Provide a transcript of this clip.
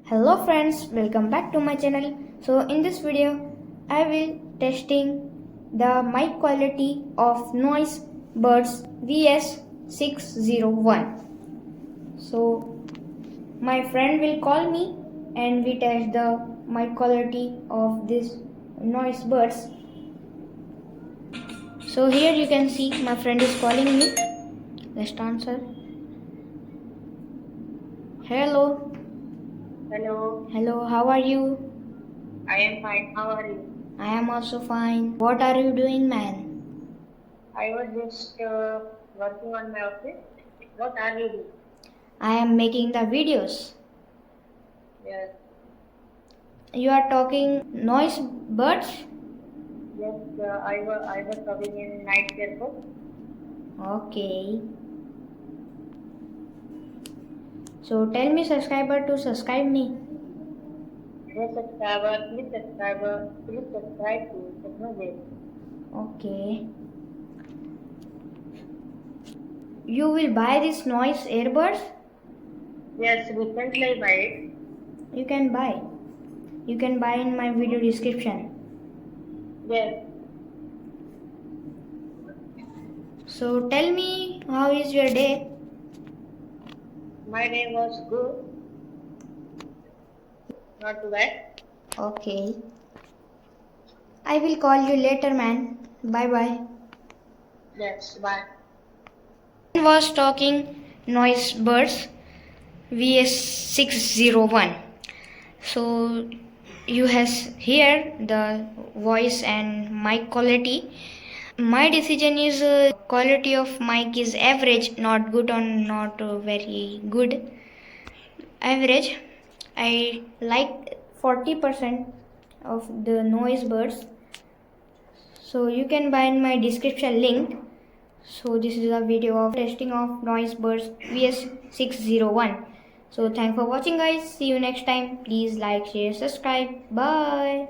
Hello friends, welcome back to my channel. So in this video, I will testing the mic quality of Noise Buds VS601. So my friend will call me and we test the mic quality of this Noise Buds. So here you can see my friend is calling me. Let's answer. Hello. Hello, Hello, how are you? I am fine. How are you? I am also fine. What are you doing, man? I was just working on my office. What are you doing? I am making the videos. Yes, You are talking Noise Buds? yes. I was coming in night airport. Okay. So tell me subscriber to subscribe me. Yes, please subscribe to Technojet. Okay. You will buy this noise earbuds? Yes, recently I buy it. You can buy. You can buy in my video description. Yes, So tell me how is your day? my day was good. Not too bad. Okay. I will call you later, man. Bye bye. Yes, bye. Was talking Noise Buds VS601. So you has here the voice and mic quality. My decision is quality of mic is average, not good or not very good. Average. I like 40% of the Noise Buds. So you can buy in my description link. So this is a video of testing of Noise Buds VS601. So thanks for watching guys. See you next time. Please like, share, subscribe. Bye.